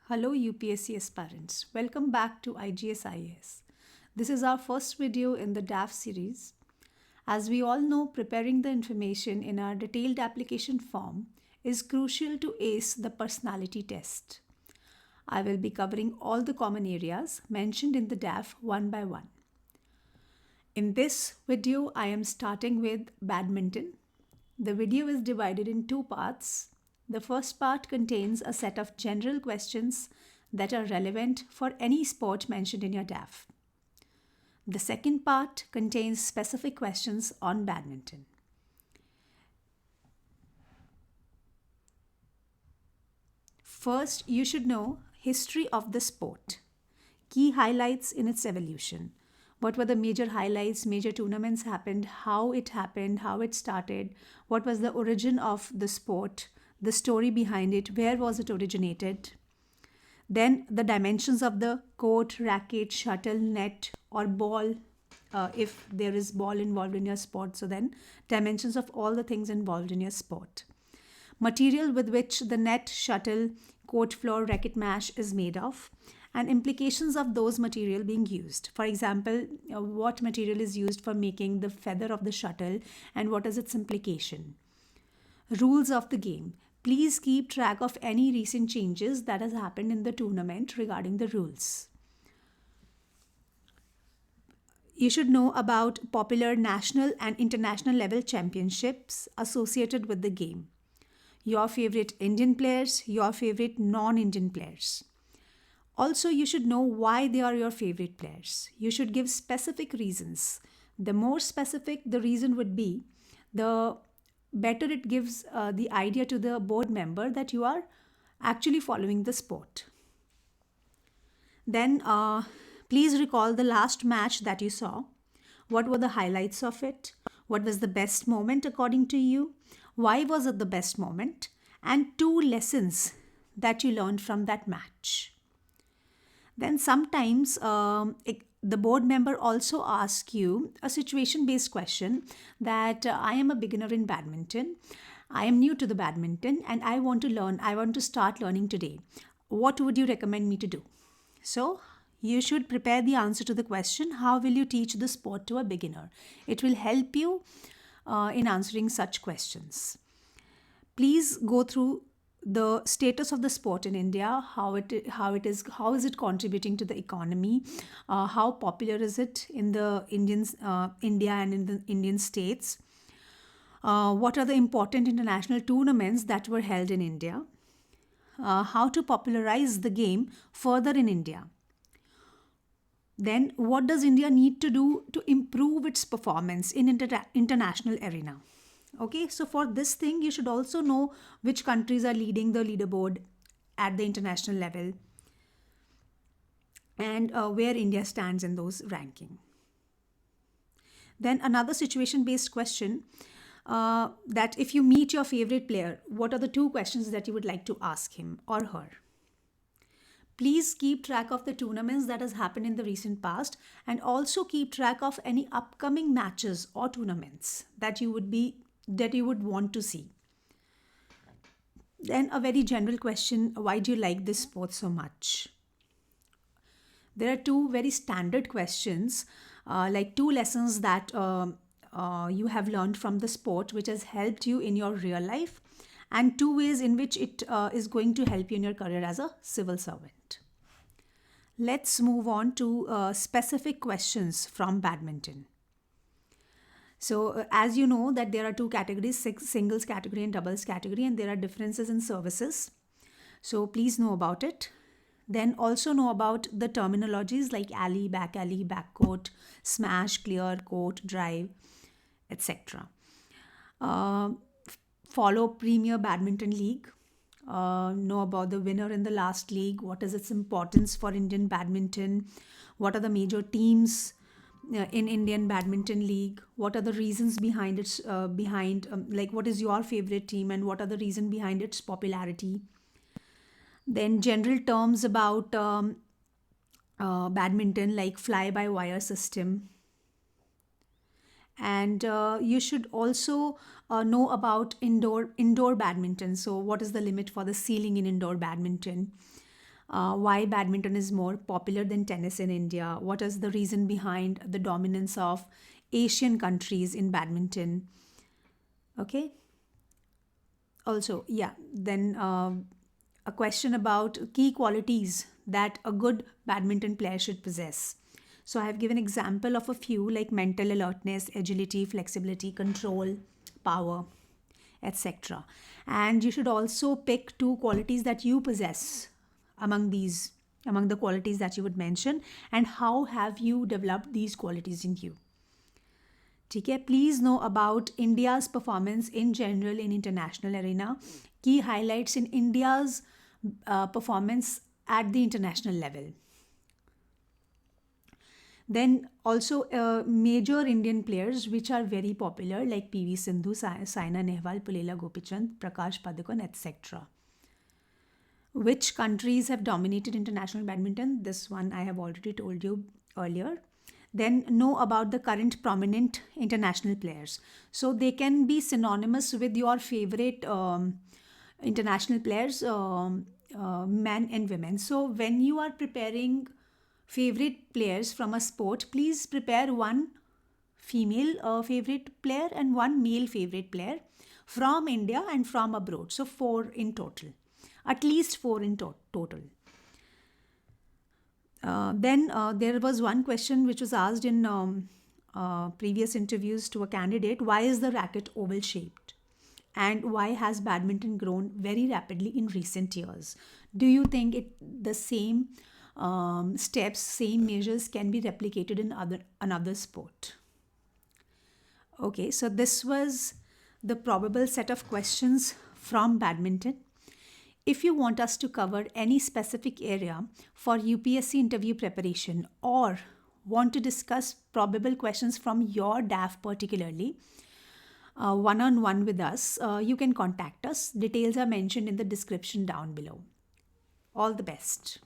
Hello UPSC aspirants, welcome back to IGS IAS. This is our first video in the DAF series. As we all know, preparing the information in our detailed application form is crucial to ace the personality test. I will be covering all the common areas mentioned in the DAF one by one. In this video, I am starting with badminton. The video is divided in two parts. The first part contains a set of general questions that are relevant for any sport mentioned in your DAF. The second part contains specific questions on badminton. First, you should know history of the sport, key highlights in its evolution. What were the major highlights, major tournaments happened, how it started, what was the origin of the sport, the story behind it, where was it originated. Then the dimensions of the court, racket, shuttle, net or ball, if there is ball involved in your sport. So then dimensions of all the things involved in your sport. Material with which the net, shuttle, court floor, racket mash is made of, and implications of those material being used. For example, what material is used for making the feather of the shuttle and what is its implication. Rules of the game. Please keep track of any recent changes that has happened in the tournament regarding the rules. You should know about popular national and international level championships associated with the game. Your favorite Indian players, your favorite non-Indian players. Also, you should know why they are your favorite players. You should give specific reasons. The more specific the reason would be, the better it gives the idea to the board member that you are actually following the sport. Then, please recall the last match that you saw. What were the highlights of it? What was the best moment according to you? Why was it the best moment? And 2 lessons that you learned from that match. Then sometimes the board member also asks you a situation-based question that I am a beginner in badminton. I am new to the badminton and I want to start learning today. What would you recommend me to do? So you should prepare the answer to the question, how will you teach the sport to a beginner? It will help you in answering such questions. Please go through the status of the sport in India, how is it contributing to the economy, how popular is it in the India and in the Indian states, what are the important international tournaments that were held in India, how to popularize the game further in India. Then what does India need to do to improve its performance in international arena? Okay, so for this thing, you should also know which countries are leading the leaderboard at the international level and where India stands in those ranking. Then another situation-based question that if you meet your favorite player, what are the 2 questions that you would like to ask him or her? Please keep track of the tournaments that has happened in the recent past and also keep track of any upcoming matches or tournaments that you would want to see. Then a very general question, why do you like this sport so much? There are 2 very standard questions, like 2 lessons that you have learned from the sport which has helped you in your real life, and 2 ways in which it is going to help you in your career as a civil servant. Let's move on to specific questions from badminton. So as you know that there are 2 categories, singles category and doubles category, and there are differences in services. So please know about it. Then also know about the terminologies like alley, back court, smash, clear, court, drive, etc. Follow Premier Badminton League. Know about the winner in the last league. What is its importance for Indian badminton? What are the major teams in Indian Badminton League? What are the reasons behind its like what is your favorite team and what are the reason behind its popularity? Then general terms about badminton like fly-by-wire system. And you should also know about indoor badminton. So what is the limit for the ceiling in indoor badminton? why badminton is more popular than tennis in India, what is the reason behind the dominance of Asian countries in badminton. Okay. Also, yeah, then a question about key qualities that a good badminton player should possess. So I have given example of a few like mental alertness, agility, flexibility, control, power, etc. And you should also pick two qualities that you possess among these, among the qualities that you would mention, and how have you developed these qualities in you. ठीक है, please know about India's performance in general in international arena, key highlights in India's performance at the international level. Then also major Indian players which are very popular like PV Sindhu, Saina Nehwal, Pulela Gopichand, Prakash Padukone, etc. Which countries have dominated international badminton? This one I have already told you earlier. Then know about the current prominent international players. So they can be synonymous with your favorite international players, men and women. So when you are preparing favorite players from a sport, please prepare one female favorite player and one male favorite player from India and from abroad. So 4 in total, at least 4 in total. Then there was one question which was asked in previous interviews to a candidate: why is the racket oval shaped? And why has badminton grown very rapidly in recent years? Do you think the same steps, same measures can be replicated in another sport? Okay, so this was the probable set of questions from badminton. If you want us to cover any specific area for UPSC interview preparation or want to discuss probable questions from your DAF particularly, one-on-one with us, you can contact us. Details are mentioned in the description down below. All the best.